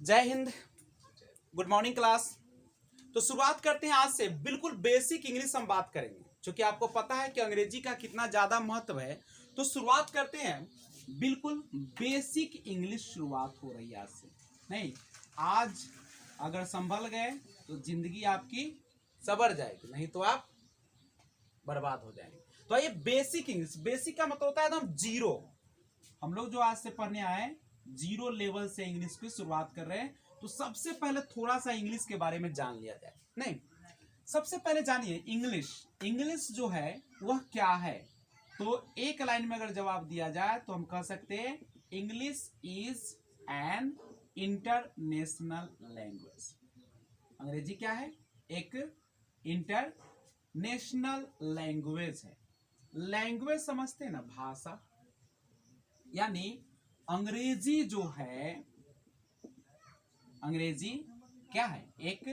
जय Hind. Good morning class. तो शुरुआत करते हैं आज से। बिल्कुल बेसिक इंग्लिश हम बात करेंगे, क्योंकि आपको पता है कि अंग्रेजी का कितना ज्यादा महत्व है। तो शुरुआत करते हैं, बिल्कुल बेसिक इंग्लिश शुरुआत हो रही है आज से। नहीं, आज अगर संभल गए तो जिंदगी आपकी सवर जाएगी, नहीं तो आप बर्बाद हो जाएंगे। तो ये बेसिक इंग्लिश, बेसिक का मतलब होता है एकदम जीरो। हम लोग जो आज से पढ़ने आए जीरो लेवल से इंग्लिश की शुरुआत कर रहे हैं। तो सबसे पहले थोड़ा सा इंग्लिश के बारे में जान लिया जाए। नहीं, सबसे पहले जानिए इंग्लिश। इंग्लिश जो है वह क्या है। तो एक लाइन में अगर जवाब दिया जाए तो हम कह सकते हैं English is an international language. अंग्रेजी क्या है? एक इंटरनेशनल लैंग्वेज है। लैंग्वेज समझते हैं ना, भाषा। यानी अंग्रेजी जो है, अंग्रेजी क्या है? एक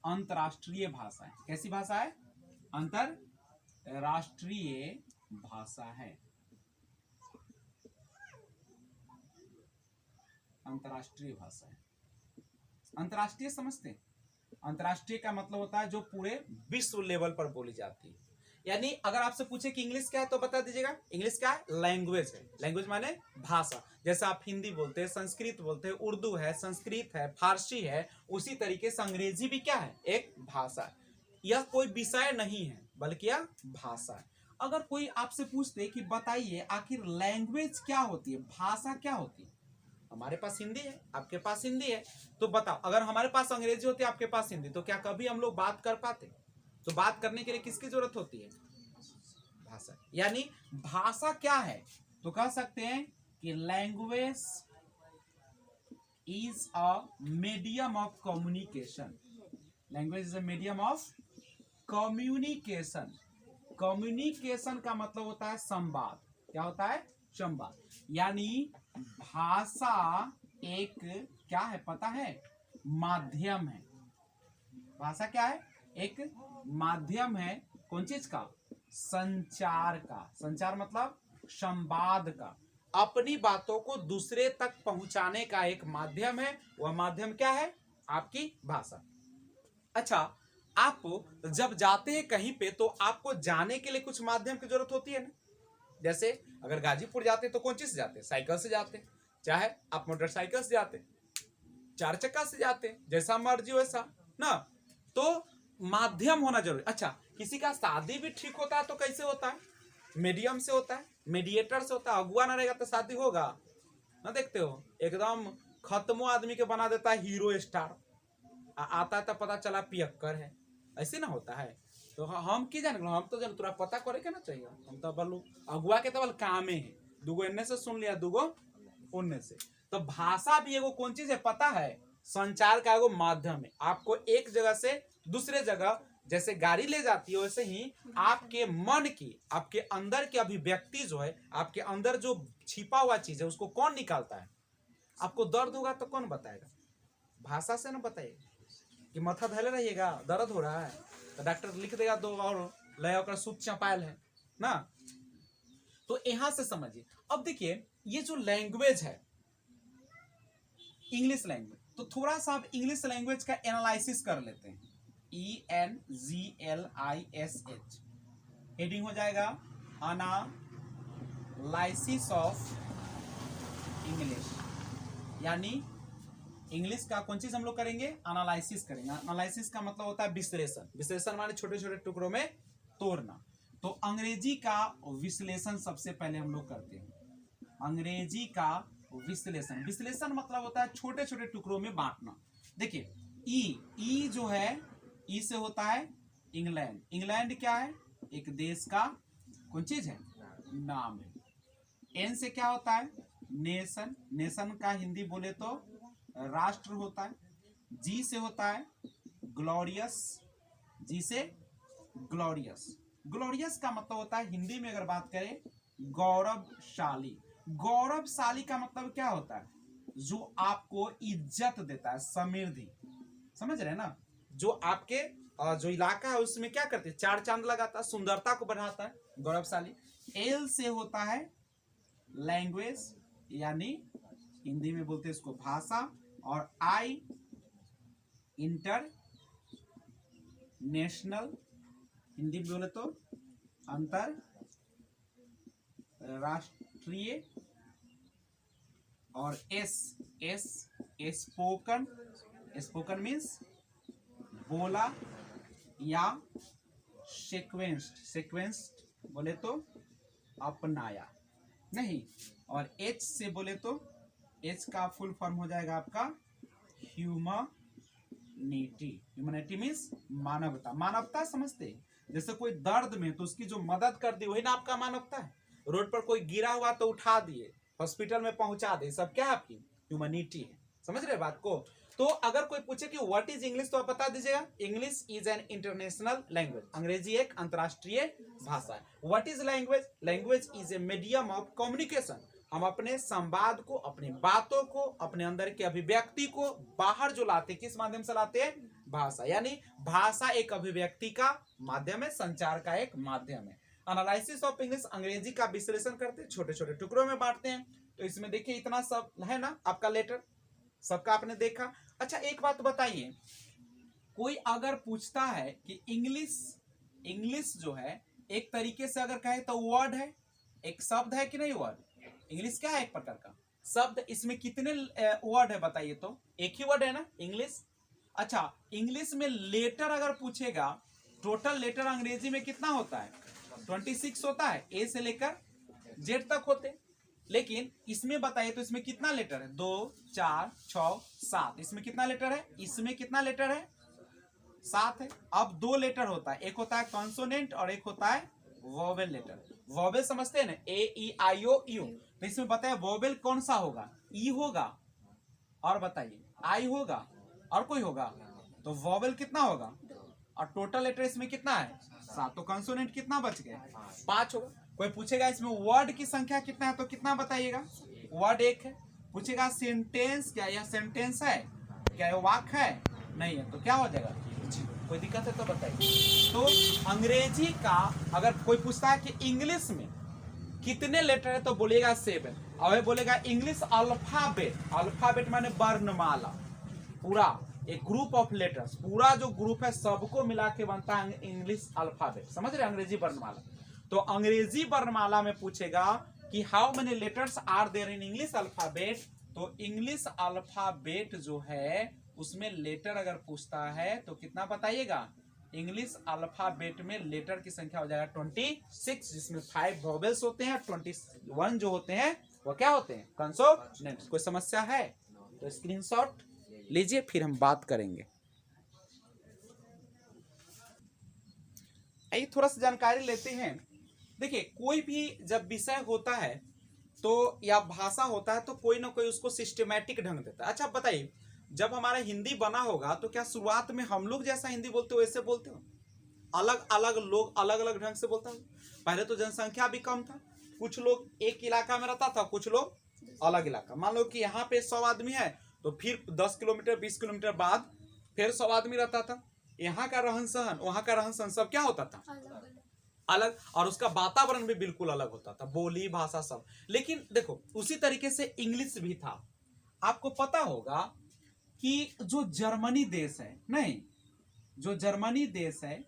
अंतरराष्ट्रीय भाषा है। कैसी भाषा है? अंतरराष्ट्रीय भाषा है। अंतरराष्ट्रीय भाषा है। अंतरराष्ट्रीय समझते हैं? अंतरराष्ट्रीय का मतलब होता है जो पूरे विश्व लेवल पर बोली जाती है। यानी अगर आपसे पूछे कि इंग्लिश क्या है तो बता दीजिएगा इंग्लिश क्या है? लैंग्वेज है। लैंग्वेज माने भाषा। जैसे आप हिंदी बोलते हैं, संस्कृत बोलते हैं, उर्दू है, संस्कृत है, फारसी है, उसी तरीके से अंग्रेजी भी क्या है? एक भाषा है। यह कोई विषय नहीं है बल्कि यह भाषा है। अगर कोई आपसे पूछते कि बताइए आखिर लैंग्वेज क्या होती है, भाषा क्या होती है? हमारे पास हिंदी है, आपके पास हिंदी है, तो बताओ अगर हमारे पास अंग्रेजी होती है, आपके पास हिंदी, तो क्या कभी हम लोग बात कर पाते? तो बात करने के लिए किसकी जरूरत होती है? भाषा। यानी भाषा क्या है? तो कह सकते हैं कि language is a medium of communication. Language is a medium of communication. Communication का मतलब होता है संवाद। क्या होता है? संवाद। यानी भाषा एक क्या है पता है? माध्यम है। भाषा क्या है? एक माध्यम है। कौन चीज का? संचार का। संचार मतलब संवाद का। अपनी बातों को दूसरे तक पहुंचाने का एक माध्यम है। वह माध्यम क्या है? आपकी भाषा। अच्छा, आप जब जाते हैं कहीं पे तो आपको जाने के लिए कुछ माध्यम की जरूरत होती है ना। जैसे अगर गाजीपुर जाते हैं तो कौन चीज से जाते हैं? साइकिल से जाते हैं। चाहे आप मोटरसाइकिल से जाते हैं, चार चक्का से जाते हैं, जैसा मर्जी वैसा ना। तो माध्यम होना जरूरी। अच्छा, किसी का शादी भी ठीक होता है तो कैसे होता है? मीडियम से होता है, मीडिएटर से होता है। अगुआ ना रहेगा तो शादी होगा ना। देखते हो एकदम खत्मो आदमी के बना देता है हीरो स्टार। आता है तो पता चला पियक्कर है। ऐसे ना होता है। तो हम की जाने, हम तो जान तुरा पता करे के ना चाहिए। हम तो बोलू अगुआ के तो बल कामे है, दुगो इन्ने से सुन लिया, दुगो उनने से। तो भाषा भी एगो कौन चीज है पता है? संचार का एगो माध्यम है। आपको एक जगह से दूसरे जगह जैसे गाड़ी ले जाती है, वैसे ही आपके मन की, आपके अंदर की अभिव्यक्ति जो है, आपके अंदर जो छिपा हुआ चीज है, उसको कौन निकालता है? आपको दर्द होगा तो कौन बताएगा? भाषा से ना बताइएगा कि माथा धैले रहिएगा, दर्द हो रहा है, तो डॉक्टर लिख देगा दो और लय सूत चपायल है ना। तो यहां से समझिए। अब देखिए ये जो लैंग्वेज है इंग्लिश लैंग्वेज, तो थोड़ा सा आप इंग्लिश लैंग्वेज का एनालिसिस कर लेते हैं। ENGLISH हेडिंग हो जाएगा एनालिसिस ऑफ इंग्लिश। यानी इंग्लिश का कौन चीज हम लोग करेंगे? एनालिसिस करेंगे। एनालिसिस का मतलब होता है विश्लेषण। विश्लेषण माने छोटे छोटे टुकड़ों में तोड़ना। तो अंग्रेजी का विश्लेषण सबसे पहले हम लोग करते हैं। अंग्रेजी का विश्लेषण। विश्लेषण मतलब होता है छोटे छोटे टुकड़ों में बांटना। देखिए ई जो है, ई से होता है इंग्लैंड। इंग्लैंड क्या है? एक देश का कौन चीज है? नाम है। एन से क्या होता है? नेशन। नेशन का हिंदी बोले तो राष्ट्र होता है। जी से होता है ग्लोरियस। जी से ग्लोरियस। ग्लोरियस का मतलब होता है हिंदी में अगर बात करें गौरवशाली। गौरवशाली का मतलब क्या होता है? जो आपको इज्जत देता है, समृद्धि। समझ रहे हैं ना? जो आपके जो इलाका है उसमें क्या करते हैं? चार चांद लगाता है, सुंदरता को बढ़ाता है, गौरवशाली। एल से होता है लैंग्वेज, यानी हिंदी में बोलते हैं इसको भाषा। और आई इंटर नेशनल, हिंदी में बोले तो अंतर राष्ट्रीय, और S S spoken, spoken means बोला या सीक्वेंस्ड बोले तो अपनाया नहीं, और एच से बोले तो एच का फुल फॉर्म हो जाएगा आपका ह्यूमनिटी। ह्यूमनिटी मीन्स मानवता। मानवता समझते, जैसे कोई दर्द में तो उसकी जो मदद कर दी वही ना आपका मानवता है। रोड पर कोई गिरा हुआ तो उठा दिए, हॉस्पिटल में पहुंचा दे, सब क्या है आपकी ह्यूमनिटी है। समझ रहे बात को। तो अगर कोई पूछे कि व्हाट इज इंग्लिश तो आप बता दीजिएगा English is an international language. अंग्रेजी एक अंतरराष्ट्रीय भाषा है। What is language? Language is a medium of communication. हम अपने संवाद को, अपनी बातों को, अपने अंदर के अभिव्यक्ति को बाहर जो लाते, किस माध्यम से लाते हैं? भाषा। यानी भाषा एक अभिव्यक्ति का माध्यम है, संचार का एक माध्यम है। एनालिसिस ऑफ इंग्लिश, अंग्रेजी का विश्लेषण करते हैं, छोटे छोटे टुकड़ों में बांटते हैं। तो इसमें देखिए इतना सब है ना आपका लेटर, सबका आपने देखा। अच्छा एक बात बताइए, कोई अगर पूछता है कि इंग्लिश जो है एक तरीके से अगर कहे तो वर्ड है, एक शब्द है कि नहीं? वर्ड, इंग्लिश क्या है? एक प्रकार का शब्द। इसमें कितने वर्ड है बताइए तो? एक ही वर्ड है ना इंग्लिश। अच्छा इंग्लिश में लेटर अगर पूछेगा, टोटल लेटर अंग्रेजी में कितना होता है? 26 होता है, ए से लेकर जेड तक होते। लेकिन इसमें बताइए तो इसमें कितना लेटर है? 2 4 6 7। इसमें कितना लेटर है? इसमें कितना लेटर है? 7 है। अब 2 लेटर होता है, एक होता है कॉन्सोनेंट और एक होता है वोवेल लेटर। वोवेल समझते हैं ना, ए ई आई ओ यू। तो इसमें बताइए वोवेल कौन सा होगा? ई होगा, और बताइए आई होगा, और कोई होगा? तो वोवेल कितना होगा? और टोटल लेटर इसमें कितना है? 7। तो कॉन्सोनेंट कितना बच गए? 5 होगा। कोई पूछेगा इसमें वर्ड की संख्या कितना है तो कितना बताइएगा? वर्ड 1 है। पूछेगा सेंटेंस क्या, यह सेंटेंस है क्या, यह वाक्य है? नहीं है। तो क्या हो जाएगा? कोई दिक्कत है तो बताइए। तो अंग्रेजी का अगर कोई पूछता है कि इंग्लिश में कितने लेटर है तो बोलिएगा 7। और बोलेगा इंग्लिश अल्फाबेट, अल्फाबेट माने वर्णमाला, पूरा एक ग्रुप ऑफ लेटर्स, पूरा जो ग्रुप है सबको मिला के बनता है इंग्लिश अल्फाबेट। समझ रहे? अंग्रेजी वर्णमाला। तो अंग्रेजी वर्णमाला में पूछेगा कि how many letters are there in English alphabet, तो इंग्लिश अल्फाबेट जो है उसमें लेटर अगर पूछता है तो कितना बताइएगा? इंग्लिश अल्फाबेट में लेटर की संख्या हो जाएगा 26, जिसमें 5 वोवेल्स होते हैं, 21 जो होते हैं वो क्या होते हैं? कंसोनेंट्स। कोई समस्या है तो स्क्रीनशॉट लीजिए, फिर हम बात करेंगे। आइए थोड़ा सा जानकारी लेते हैं। देखिए कोई भी जब विषय होता है तो या भाषा होता है तो कोई ना कोई उसको सिस्टमैटिक ढंग देता है। अच्छा बताइए, जब हमारा हिंदी बना होगा तो क्या शुरुआत में हम लोग जैसा हिंदी बोलते हो वैसे बोलते हो? अलग अलग लोग अलग अलग ढंग से बोलता है। पहले तो जनसंख्या भी कम था, कुछ लोग एक इलाका में रहता था, कुछ लोग अलग इलाका। मान लो कि यहाँ पे 100 आदमी है तो फिर 10 किलोमीटर 20 किलोमीटर बाद फिर 100 आदमी रहता था। यहाँ का रहन सहन, वहां का रहन सहन सब क्या होता था? अलग, और उसका वातावरण भी बिल्कुल अलग होता था, बोली भाषा सब। लेकिन देखो उसी तरीके से इंग्लिश भी था। आपको पता होगा कि जो जर्मनी देश है, नहीं जो जर्मनी देश है,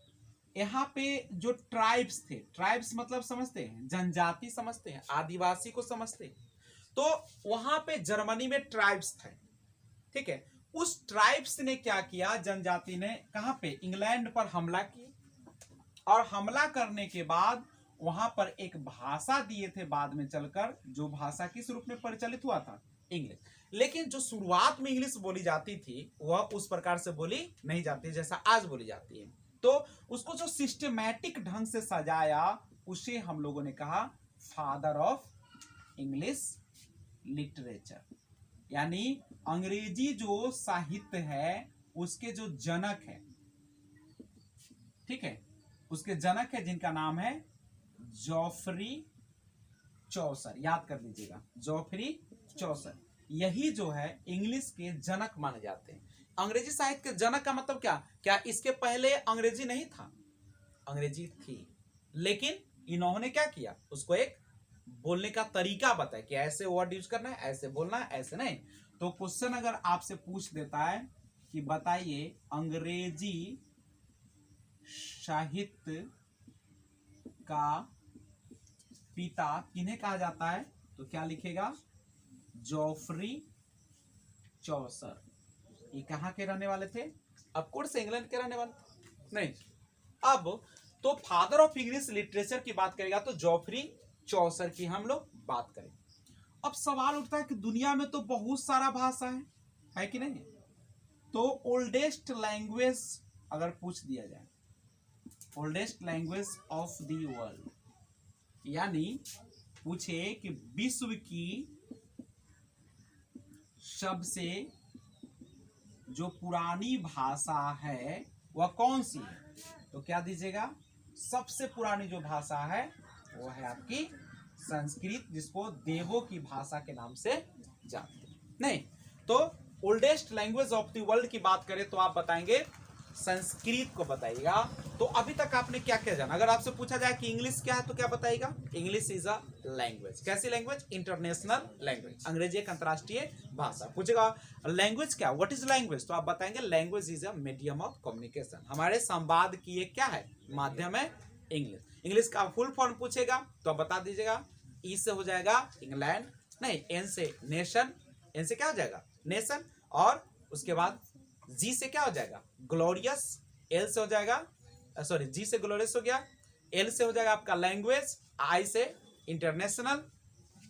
यहाँ पे जो ट्राइब्स थे, ट्राइब्स मतलब समझते हैं? जनजाति समझते हैं, आदिवासी को समझते हैं। तो वहां पे जर्मनी में ट्राइब्स थे, ठीक है। उस ट्राइब्स ने क्या किया, जनजाति ने कहां पे? इंग्लैंड पर हमला किया, और हमला करने के बाद वहां पर एक भाषा दिए थे बाद में चलकर, जो भाषा किस रूप में प्रचलित हुआ था? इंग्लिश। लेकिन जो शुरुआत में इंग्लिश बोली जाती थी वह उस प्रकार से बोली नहीं जाती जैसा आज बोली जाती है। तो उसको जो सिस्टमैटिक ढंग से सजाया उसे हम लोगों ने कहा फादर ऑफ इंग्लिश लिटरेचर। यानी अंग्रेजी जो साहित्य है उसके जो जनक है, ठीक है, उसके जनक है जिनका नाम है जॉफरी चौसर। याद कर लीजिएगा, जॉफरी चौसर। यही जो है इंग्लिश के जनक माने जाते हैं। अंग्रेजी साहित्य के जनक का मतलब क्या? क्या इसके पहले अंग्रेजी नहीं था? अंग्रेजी थी, लेकिन इन्होंने क्या किया? उसको एक बोलने का तरीका बताया कि ऐसे वर्ड यूज करना है, ऐसे बोलना है, ऐसे नहीं। तो क्वेश्चन अगर आपसे पूछ देता है कि बताइए अंग्रेजी साहित्य का पिता किन्हें कहा जाता है, तो क्या लिखेगा? जॉफरी चौसर। ये कहाँ के रहने वाले थे? ऑफ कोर्स इंग्लैंड के रहने वाले थे। नहीं, अब तो फादर ऑफ इंग्लिश लिटरेचर की बात करेगा तो जॉफरी चौसर की हम लोग बात करेंगे। अब सवाल उठता है कि दुनिया में तो बहुत सारा भाषा है कि नहीं? तो ओल्डेस्ट लैंग्वेज अगर पूछ दिया जाए, oldest language of the world, यानी पूछे कि विश्व की सबसे जो पुरानी भाषा है वह कौन सी है, तो क्या दीजिएगा? सबसे पुरानी जो भाषा है वो है आपकी संस्कृत, जिसको देवों की भाषा के नाम से जानते हैं। नहीं, तो oldest language of the world की बात करें तो आप बताएंगे संस्कृत को बताइएगा। तो अभी तक आपने क्या क्या जाना? अगर आपसे पूछा जाए कि इंग्लिश क्या है तो क्या बताइएगा? English is a language. कैसी लैंग्वेज? International language. अंग्रेजी एक अंतरराष्ट्रीय भाषा। पूछेगा लैंग्वेज क्या, व्हाट इज लैंग्वेज, तो आप बताएंगे language is a medium of communication. हमारे संवाद की एक क्या है? माध्यम है इंग्लिश। इंग्लिश का फुल फॉर्म पूछेगा तो आप बता दीजिएगा। ई से हो जाएगा इंग्लैंड, नहीं, एन से नेशन, एन से क्या हो जाएगा? नेशन, और उसके बाद जी से क्या हो जाएगा? ग्लोरियस, एल से हो जाएगा, सॉरी, जी से ग्लोरियस हो गया, एल से हो जाएगा आपका लैंग्वेज, आई से इंटरनेशनल,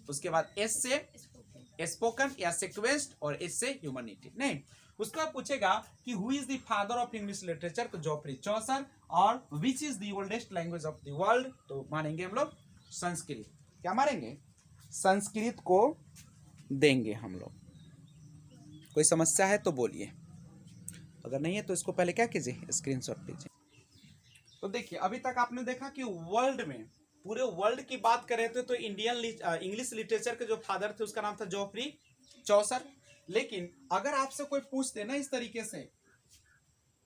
उसके बाद एस से स्पोकन या सिक्वेंस्ड, और एस से ह्यूमैनिटी। नहीं, उसके बाद पूछेगा कि who is the father of English literature, तो जॉफरी चौसर। और which is the oldest language of the world, तो मानेंगे हम लोग संस्कृत। क्या मारेंगे? संस्कृत को देंगे हम लोग। कोई समस्या है तो बोलिए, अगर नहीं है तो इसको पहले क्या कीजिए? स्क्रीनशॉट लीजिए। तो देखिए अभी तक आपने देखा कि वर्ल्ड में, पूरे वर्ल्ड की बात कर रहे थे तो इंडियन इंग्लिश लिटरेचर के जो फादर थे उसका नाम था जॉफरी चौसर। लेकिन अगर आपसे कोई पूछते ना इस तरीके से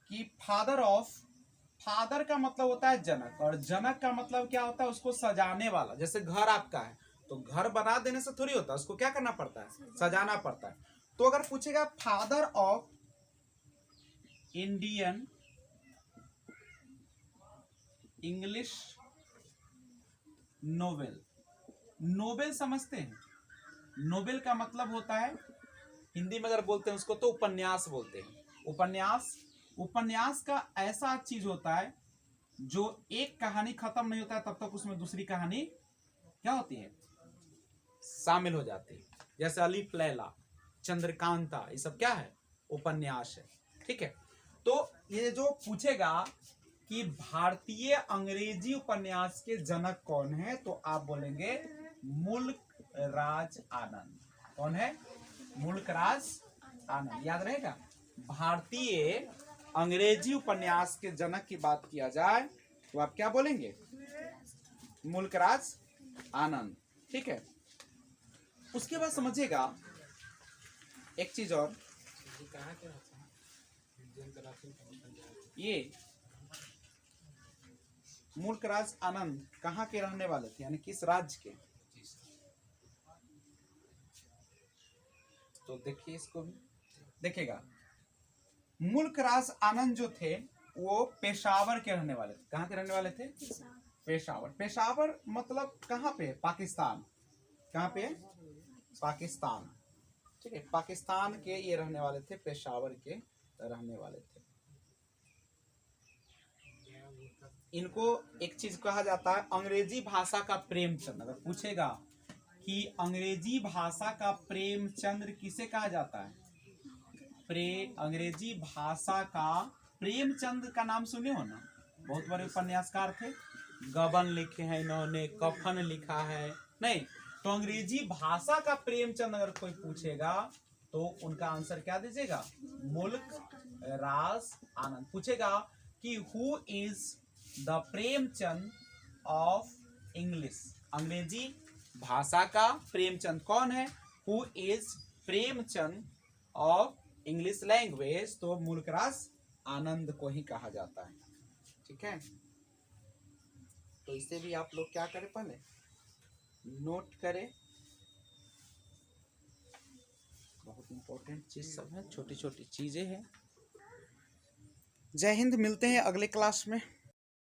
कि फादर का मतलब होता है जनक, और जनक का मतलब क्या होता है? उसको सजाने वाला। जैसे घर आपका है तो घर बना देने से थोड़ी होता है, उसको क्या करना पड़ता है? सजाना पड़ता है। तो अगर पूछेगा father of Indian English novel, Nobel समझते हैं? नोबेल का मतलब होता है, हिंदी में अगर बोलते हैं उसको तो उपन्यास बोलते हैं। उपन्यास का ऐसा चीज होता है जो एक कहानी खत्म नहीं होता है तब तक उसमें दूसरी कहानी क्या होती है? शामिल हो जाती है। जैसे अलीफ लैला, चंद्रकांता, ये सब क्या है? उपन्यास है। ठीक है, तो ये जो पूछेगा कि भारतीय अंग्रेजी उपन्यास के जनक कौन है, तो आप बोलेंगे मुल्क राज आनंद। कौन है? मुल्क राज आनंद। याद रहेगा, भारतीय अंग्रेजी उपन्यास के जनक की बात किया जाए तो आप क्या बोलेंगे? मुल्क राज आनंद। ठीक है, उसके बाद समझिएगा एक चीज और, ये मुल्क राज आनंद कहाँ के रहने वाले थे, यानी किस राज्य के? तो देखिए इसको भी देखिएगा, मुल्क राज आनंद जो थे वो पेशावर के रहने वाले थे। कहाँ के रहने वाले थे? पेशावर। पेशावर मतलब कहाँ पे? पाकिस्तान। कहाँ पे? पाकिस्तान। ठीक है, पाकिस्तान के ये रहने वाले थे, पेशावर के रहने वाले थे। इनको एक चीज कहा जाता है अंग्रेजी भाषा का प्रेमचंद। अगर पूछेगा कि अंग्रेजी भाषा का प्रेमचंद्र किसे कहा जाता है? अंग्रेजी भाषा का प्रेमचंद का नाम सुने हो ना, बहुत बड़े उपन्यासकार थे, गबन लिखे हैं इन्होंने, कफन लिखा है। नहीं, तो अंग्रेजी भाषा का प्रेमचंद अगर कोई पूछेगा तो उनका आंसर क्या दीजिएगा? मुल्क राज आनंद। पूछेगा कि who is the Premchand of English, अंग्रेजी भाषा का प्रेमचंद कौन है? Who is Premchand of English language, तो मुल्क राज आनंद को ही कहा जाता है। ठीक है, तो इसे भी आप लोग क्या करें, पहले नोट करें। बहुत इंपॉर्टेंट चीज सब है, छोटी छोटी चीजें हैं। जय हिंद, मिलते हैं अगले क्लास में।